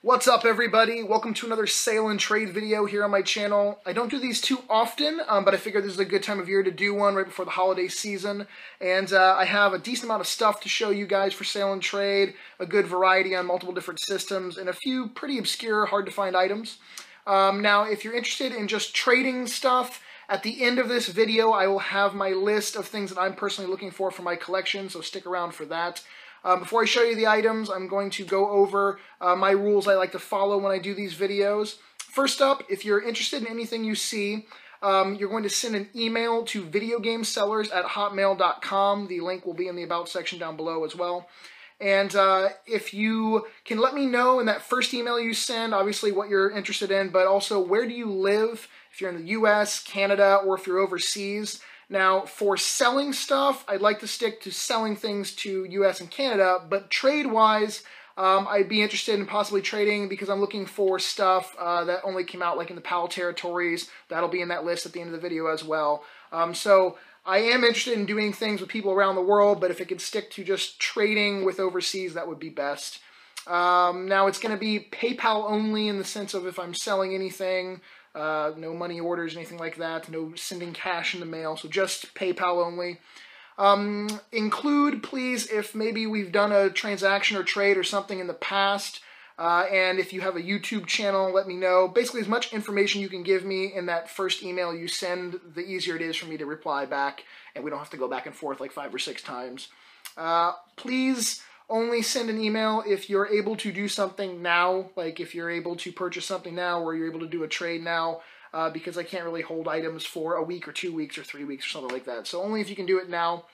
What's up, everybody? Welcome to another sale and trade video here on my channel. I don't do these too often, but I figured this is a good time of year to do one right before the holiday season. And I have a decent amount of stuff to show you guys for sale and trade, a good variety on multiple different systems, and a few pretty obscure, hard-to-find items. Now, if you're interested in just trading stuff, at the end of this video, I will have my list of things that I'm personally looking for my collection, so stick around for that. Before I show you the items, I'm going to go over my rules I like to follow when I do these videos. First up, if you're interested in anything you see, you're going to send an email to videogamesellers@hotmail.com. The link will be in the About section down below as well. And if you can let me know in that first email you send, obviously what you're interested in, but also where do you live, if you're in the US, Canada, or if you're overseas. Now, for selling stuff, I'd like to stick to selling things to US and Canada, but trade-wise, I'd be interested in possibly trading because I'm looking for stuff that only came out like in the PAL territories. That'll be in that list at the end of the video as well. So I am interested in doing things with people around the world, but if it could stick to just trading with overseas, that would be best. Now, it's going to be PayPal only in the sense of if I'm selling anything. No money orders, anything like that. No sending cash in the mail, so just PayPal only. Include, please, if maybe we've done a transaction or trade or something in the past, and if you have a YouTube channel, let me know. Basically, as much information you can give me in that first email you send, the easier it is for me to reply back, and we don't have to go back and forth like 5 or 6 times. Please only send an email if you're able to do something now, like if you're able to purchase something now or you're able to do a trade now, because I can't really hold items for a week or 2 weeks or 3 weeks or something like that. So only if you can do it now.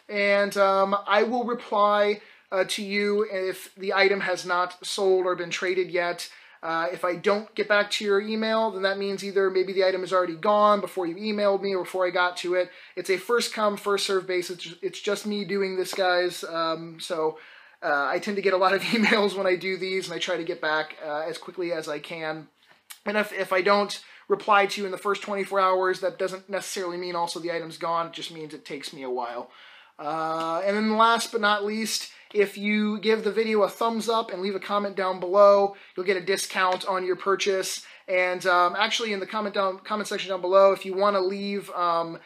And I will reply to you if the item has not sold or been traded yet. If I don't get back to your email, then that means either maybe the item is already gone before you emailed me or before I got to it. It's a first come, first serve basis. It's just me doing this, guys. I tend to get a lot of emails when I do these, and I try to get back as quickly as I can. And if I don't reply to you in the first 24 hours, that doesn't necessarily mean also the item's gone. It just means it takes me a while. And then last but not least, if you give the video a thumbs up and leave a comment down below, you'll get a discount on your purchase. And actually, in the comment section down below, if you want to leave a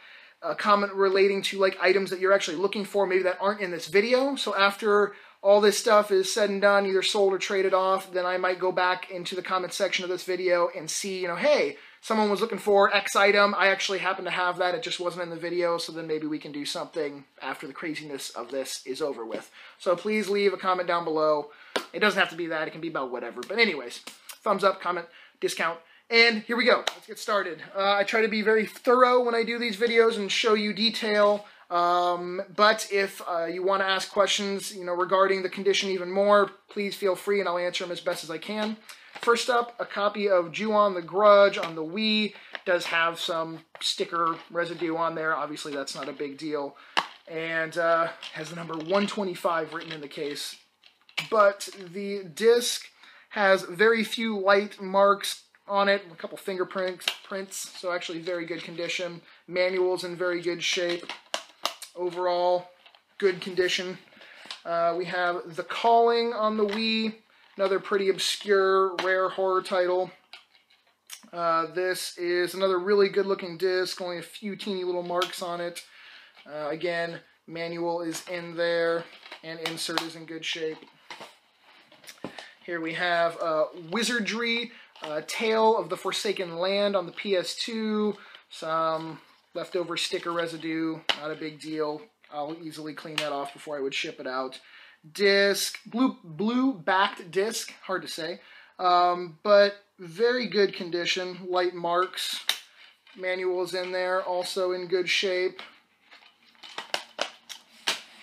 comment relating to like items that you're actually looking for, maybe that aren't in this video. So after all this stuff is said and done, either sold or traded off, then I might go back into the comment section of this video and see, hey, someone was looking for X item. I actually happen to have that. It just wasn't in the video, so then maybe we can do something after the craziness of this is over with. So please leave a comment down below. It doesn't have to be that. It can be about whatever. But anyways, thumbs up, comment, discount. And here we go. Let's get started. I try to be very thorough when I do these videos and show you detail. But if you want to ask questions, regarding the condition even more, please feel free and I'll answer them as best as I can. First up, a copy of Ju-On the Grudge on the Wii. Does have some sticker residue on there. Obviously, that's not a big deal. And has the number 125 written in the case. But the disc has very few light marks on it, a couple fingerprints, so actually very good condition. Manual's in very good shape. Overall, good condition. We have The Calling on the Wii, another pretty obscure, rare horror title. This is another really good-looking disc, only a few teeny little marks on it. Again, manual is in there, and insert is in good shape. Here we have Wizardry, Tale of the Forsaken Land on the PS2, some leftover sticker residue, not a big deal. I'll easily clean that off before I would ship it out. Disc, blue backed disc, hard to say, but very good condition. Light marks. Manual is in there, also in good shape.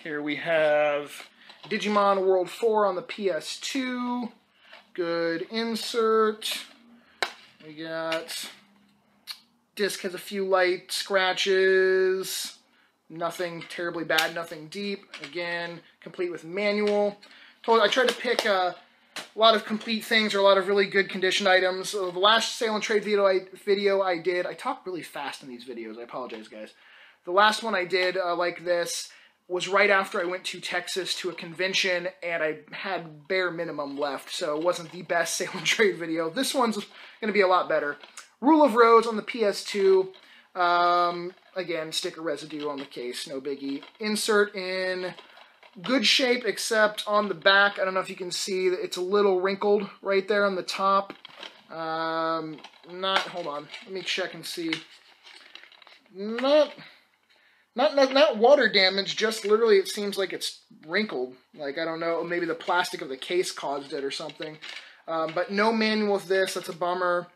Here we have Digimon World 4 on the PS2. Good insert. We got... Disc has a few light scratches, nothing terribly bad, nothing deep. Again, complete with manual. I tried to pick a lot of complete things or a lot of really good condition items. So the last sale and trade video I did, I talk really fast in these videos, I apologize, guys. The last one I did like this was right after I went to Texas to a convention, and I had bare minimum left, so it wasn't the best sale and trade video. This one's going to be a lot better. Rule of Rose on the PS2. Again, sticker residue on the case, no biggie. Insert in good shape, except on the back. I don't know if you can see that it's a little wrinkled right there on the top. Hold on, let me check and see. Not water damage, just literally it seems like it's wrinkled. Like, I don't know, maybe the plastic of the case caused it or something. But no manual with this, that's a bummer.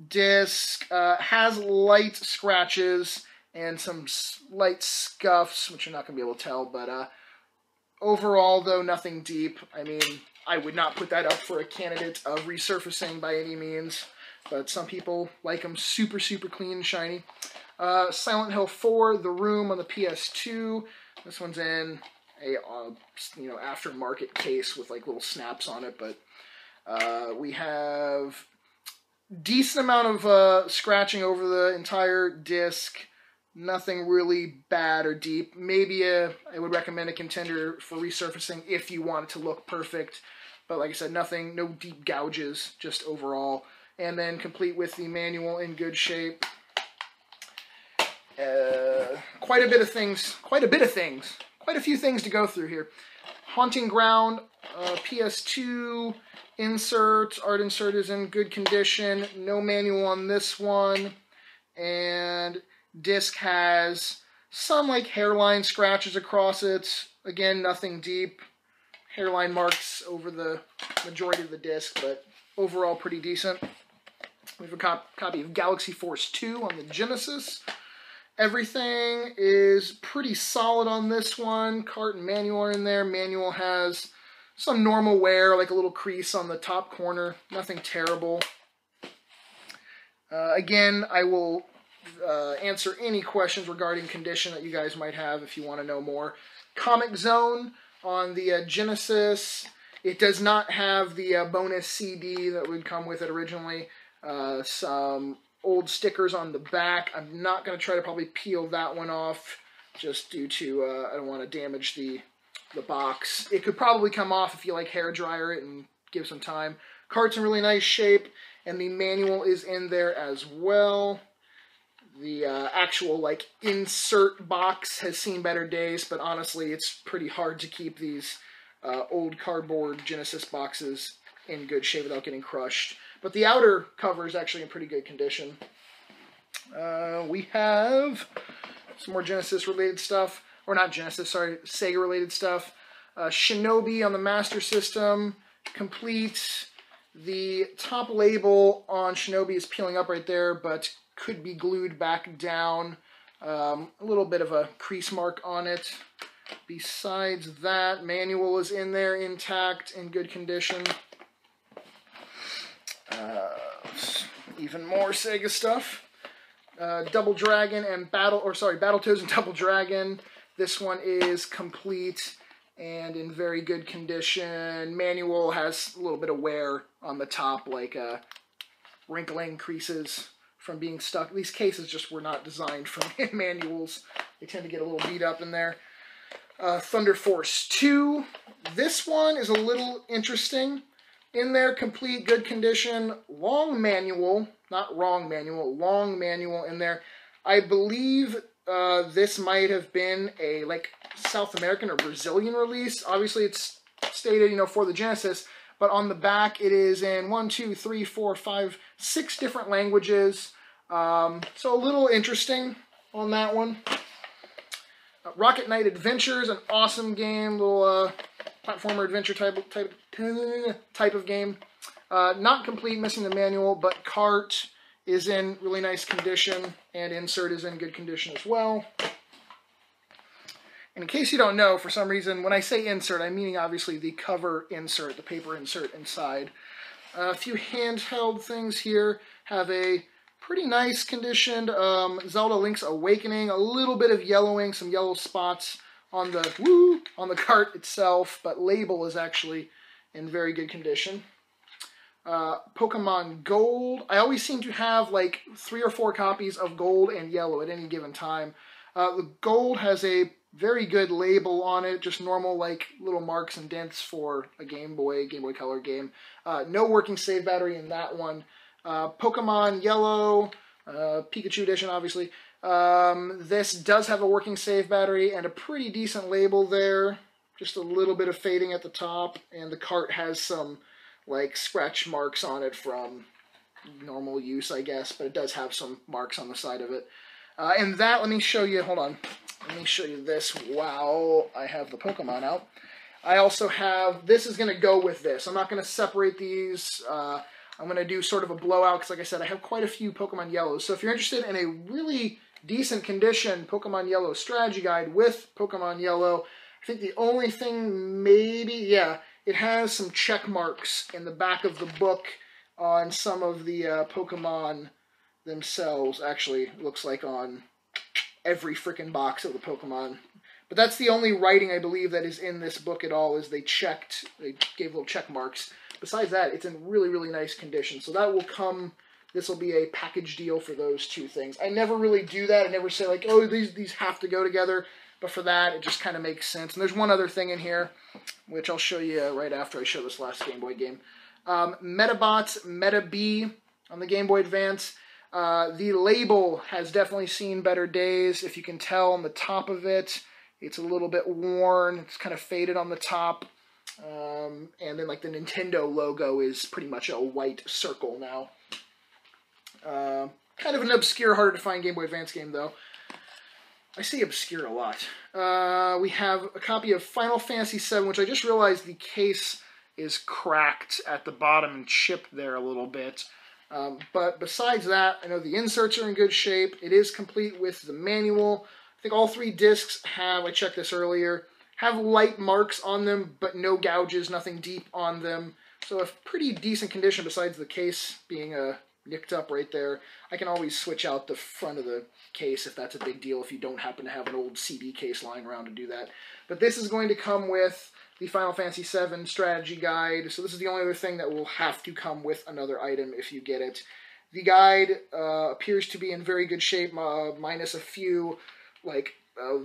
Disc has light scratches and some light scuffs, which you're not going to be able to tell, but overall, though, nothing deep. I mean, I would not put that up for a candidate of resurfacing by any means, but some people like them super, super clean and shiny. Silent Hill 4, The Room on the PS2. This one's in a aftermarket case with like little snaps on it, but we have decent amount of scratching over the entire disc. Nothing really bad or deep. Maybe I would recommend a contender for resurfacing if you want it to look perfect. But like I said, no deep gouges, just overall. And then complete with the manual in good shape. Quite a few things to go through here. Haunting Ground, PS2 insert, art insert is in good condition. No manual on this one. And disc has some like hairline scratches across it. Again, nothing deep. Hairline marks over the majority of the disc, but overall pretty decent. We have a copy of Galaxy Force 2 on the Genesis. Everything is pretty solid on this one. Cart and manual are in there. Manual has some normal wear, like a little crease on the top corner. Nothing terrible. Again, I will answer any questions regarding condition that you guys might have if you want to know more. Comic Zone on the Genesis. It does not have the bonus CD that would come with it originally. Some old stickers on the back. I'm not going to try to probably peel that one off just due to I don't want to damage the box. It could probably come off if you like hair dryer it and give some time. Cart's in really nice shape, and the manual is in there as well. The actual like insert box has seen better days, but honestly it's pretty hard to keep these old cardboard Genesis boxes in good shape without getting crushed. But the outer cover is actually in pretty good condition. We have some more Genesis related stuff, or not Genesis, sorry, Sega related stuff. Shinobi on the Master System, complete. The top label on Shinobi is peeling up right there, but could be glued back down. A little bit of a crease mark on it. Besides that, manual is in there intact, in good condition. Even more Sega stuff. Double Dragon and Battletoads and Double Dragon. This one is complete and in very good condition. Manual has a little bit of wear on the top, like wrinkling creases from being stuck. These cases just were not designed for manuals. They tend to get a little beat up in there. Thunder Force 2. This one is a little interesting. In there, complete, good condition, long manual, not wrong manual, long manual in there. I believe this might have been a like South American or Brazilian release. Obviously, it's stated, for the Genesis, but on the back it is in 6 different languages. So a little interesting on that one. Rocket Knight Adventures, an awesome game, little platformer adventure type of game. Not complete, missing the manual, but cart is in really nice condition, and insert is in good condition as well. And in case you don't know, for some reason, when I say insert, I'm meaning obviously the cover insert, the paper insert inside. A few handheld things here have a pretty nice conditioned Zelda Link's Awakening, a little bit of yellowing, some yellow spots on the cart itself, but label is actually in very good condition. Pokemon Gold. I always seem to have like 3 or 4 copies of Gold and Yellow at any given time. The Gold has a Very good label on it, just normal like little marks and dents for a Game Boy Color game. No working save battery in that one. Pokemon Yellow, Pikachu edition obviously. This does have a working save battery and a pretty decent label there. Just a little bit of fading at the top, and the cart has some like scratch marks on it from normal use, I guess, but it does have some marks on the side of it. And that, let me show you, hold on, let me show you this while I have the Pokemon out. I also have, this is going to go with this. I'm not going to separate these. I'm going to do sort of a blowout, because like I said, I have quite a few Pokemon Yellows. So if you're interested in a really decent condition Pokemon Yellow strategy guide with Pokemon Yellow, I think the only thing maybe, yeah, it has some check marks in the back of the book on some of the Pokemon themselves. Actually, it looks like on every freaking box of the Pokemon. But that's the only writing, I believe, that is in this book at all, is they gave little check marks. Besides that, it's in really, really nice condition. So that will come, this will be a package deal for those two things. I never really do that. I never say like, oh, these have to go together. But for that, it just kind of makes sense. And there's one other thing in here, which I'll show you right after I show this last Game Boy game. Metabots Meta B on the Game Boy Advance. The label has definitely seen better days. If you can tell on the top of it, it's a little bit worn. It's kind of faded on the top. And then like the Nintendo logo is pretty much a white circle now. Kind of an obscure, harder to find Game Boy Advance game though. I say obscure a lot. We have a copy of Final Fantasy VII, which I just realized the case is cracked at the bottom and chipped there a little bit. But besides that, I know the inserts are in good shape. It is complete with the manual. I think all 3 discs have, I checked this earlier, have light marks on them, but no gouges, nothing deep on them. So a pretty decent condition besides the case being nicked up right there. I can always switch out the front of the case if that's a big deal, if you don't happen to have an old CD case lying around to do that. But this is going to come with the Final Fantasy VII strategy guide, so this is the only other thing that will have to come with another item if you get it. The guide appears to be in very good shape, minus a few like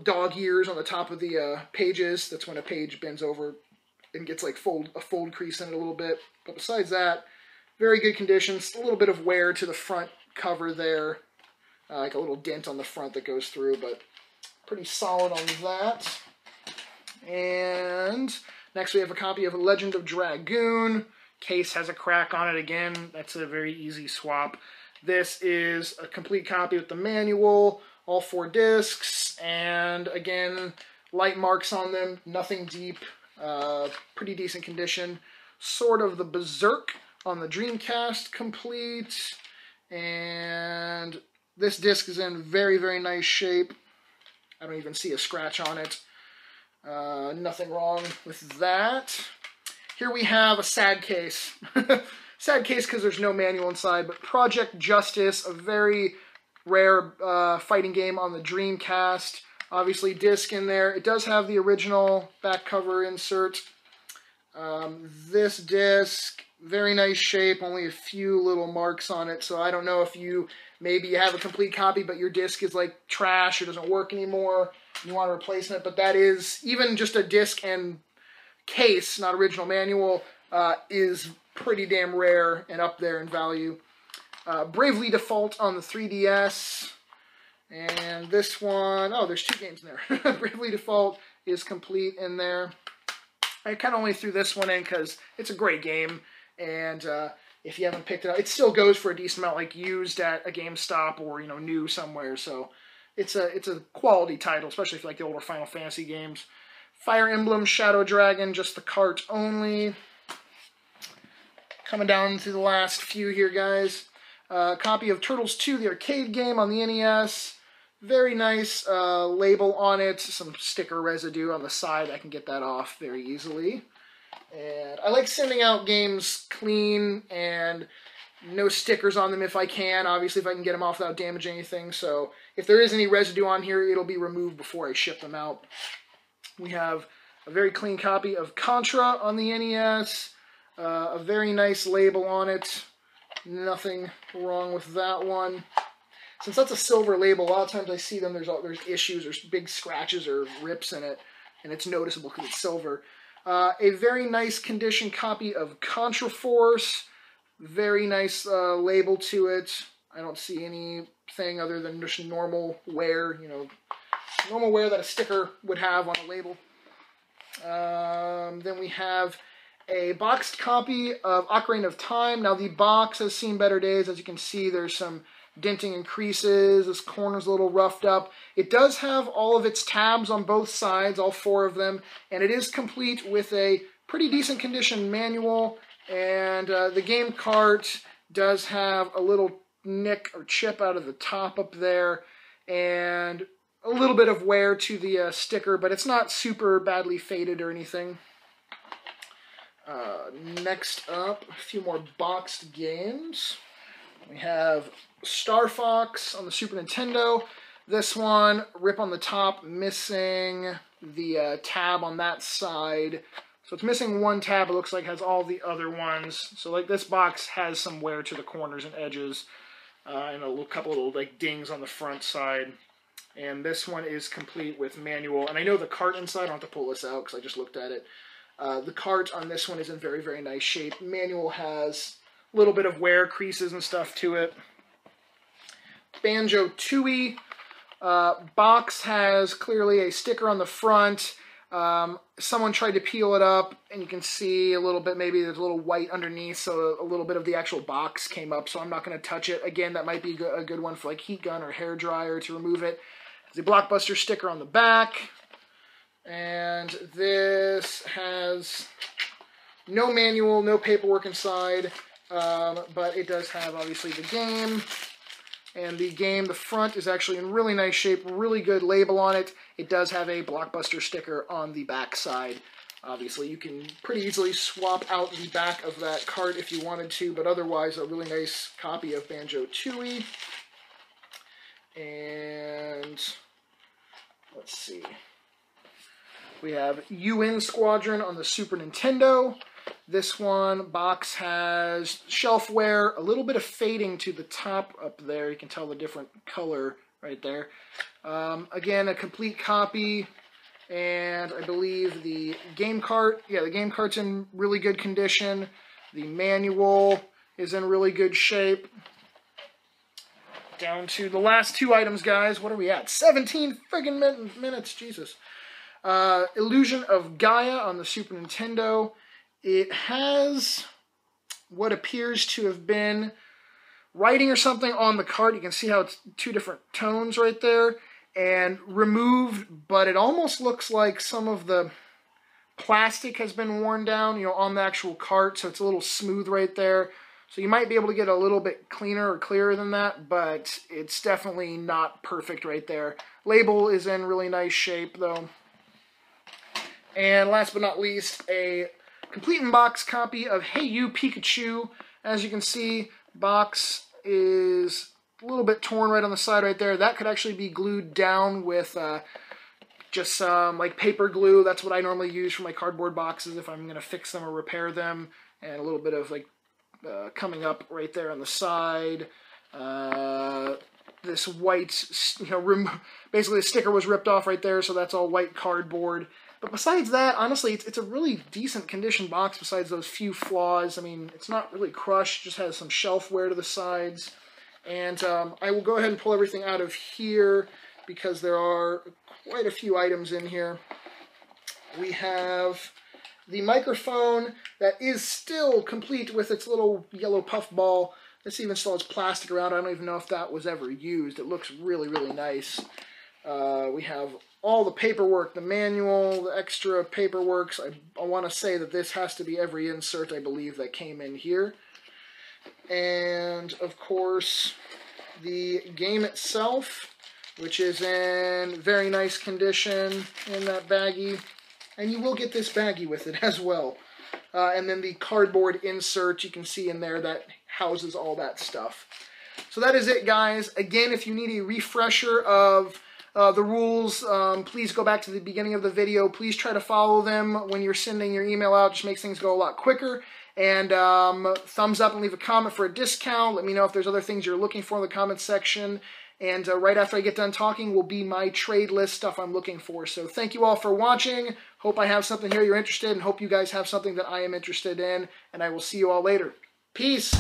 dog ears on the top of the pages. That's when a page bends over and gets like a fold crease in it a little bit. But besides that, very good conditions. A little bit of wear to the front cover there, like a little dent on the front that goes through, but pretty solid on that. And next we have a copy of Legend of Dragoon. Case has a crack on it again. That's a very easy swap. This is a complete copy with the manual, all 4 discs, and again, light marks on them, nothing deep, pretty decent condition. Sort of the Berserk on the Dreamcast complete, and this disc is in very, very nice shape. I don't even see a scratch on it. Nothing wrong with that. Here we have a sad case. Sad case because there's no manual inside, but Project Justice, a very rare fighting game on the Dreamcast. Obviously disc in there. It does have the original back cover insert. This disc, very nice shape, only a few little marks on it, so I don't know if maybe you have a complete copy, but your disc is like trash or doesn't work anymore, you want a replacement, but that is, even just a disc and case, not original manual, is pretty damn rare and up there in value. Bravely Default on the 3DS, and this one, oh, there's 2 games in there. Bravely Default is complete in there. I kind of only threw this one in because it's a great game, and if you haven't picked it up, it still goes for a decent amount, like used at a GameStop or new somewhere. So it's a quality title, especially if you like the older Final Fantasy games. Fire Emblem Shadow Dragon, just the cart only. Coming down to the last few here, guys. Copy of Turtles 2, the arcade game on the NES. Very nice label on it, some sticker residue on the side. I can get that off very easily. And I like sending out games clean and no stickers on them if I can. Obviously, if I can get them off without damaging anything. So if there is any residue on here, it'll be removed before I ship them out. We have a very clean copy of Contra on the NES. A very nice label on it. Nothing wrong with that one. since that's a silver label, a lot of times I see them, there's issues, there's big scratches or rips in it, and it's noticeable because it's silver. A very nice condition copy of Contra Force. Very nice label to it. I don't see anything other than just normal wear, you know, normal wear that a sticker would have on a label. Then we have a boxed copy of Ocarina of Time. Now the box has seen better days. As you can see, there's some denting and creases. This corner's a little roughed up. It does have all of its tabs on both sides, all 4 of them, and it is complete with a pretty decent condition manual. And the game cart does have a little nick or chip out of the top up there, and a little bit of wear to the sticker, but it's not super badly faded or anything. Next up, a few more boxed games. We have Star Fox on the Super Nintendo. This one, rip on the top, missing the tab on that side. So it's missing one tab, it looks like it has all the other ones. So like this box has some wear to the corners and edges, and a couple little like dings on the front side. And this one is complete with manual. And I know the cart inside, I don't have to pull this out because I just looked at it. The cart on this one is in very, very nice shape. Manual has a little bit of wear, creases and stuff to it. Banjo-Tooie. Box has clearly a sticker on the front. Someone tried to peel it up, and you can see a little bit, maybe there's a little white underneath, so a little bit of the actual box came up, so I'm not going to touch it. Again, that might be a good one for like heat gun or hair dryer to remove it. The Blockbuster sticker on the back, and this has no manual, no paperwork inside, but it does have obviously the game. And the game, the front is actually in really nice shape, really good label on it. It does have a Blockbuster sticker on the back side. Obviously, you can pretty easily swap out the back of that cart if you wanted to, but otherwise, a really nice copy of Banjo-Tooie. And let's see. We have UN Squadron on the Super Nintendo. This one, box has shelf wear, a little bit of fading to the top up there. You can tell the different color right there. Again, a complete copy, and I believe the game cart, yeah, the game cart's in really good condition. The manual is in really good shape. Down to the last 2 items, guys. What are we at? 17 friggin' minutes, Jesus. Illusion of Gaia on the Super Nintendo. It has what appears to have been writing or something on the cart. You can see how it's 2 different tones right there, and removed, but it almost looks like some of the plastic has been worn down, you know, on the actual cart, so it's a little smooth right there. So you might be able to get a little bit cleaner or clearer than that, but it's definitely not perfect right there. Label is in really nice shape, though. And last but not least, a complete in-box copy of Hey You, Pikachu. As you can see, box is a little bit torn right on the side right there. That could actually be glued down with just some like paper glue. That's what I normally use for my cardboard boxes if I'm going to fix them or repair them. And a little bit of like coming up right there on the side. This white, you know, basically the sticker was ripped off right there, so that's all white cardboard. But besides that, honestly, it's a really decent condition box besides those few flaws. I mean, it's not really crushed, just has some shelf wear to the sides. And I will go ahead and pull everything out of here because there are quite a few items in here. We have the microphone that is still complete with its little yellow puff ball. This even still has plastic around. I don't even know if that was ever used. It looks really, really nice. We have all the paperwork, the manual, the extra paperwork. I want to say that this has to be every insert, I believe, that came in here. And, of course, the game itself, which is in very nice condition in that baggie. And you will get this baggie with it as well. And then the cardboard insert you can see in there that houses all that stuff. So that is it, guys. Again, if you need a refresher of the rules, please go back to the beginning of the video. Please try to follow them when you're sending your email out. Just makes things go a lot quicker. And thumbs up and leave a comment for a discount. Let me know if there's other things you're looking for in the comments section. And right after I get done talking will be my trade list stuff I'm looking for. So thank you all for watching. Hope I have something here you're interested in. Hope you guys have something that I am interested in. And I will see you all later. Peace.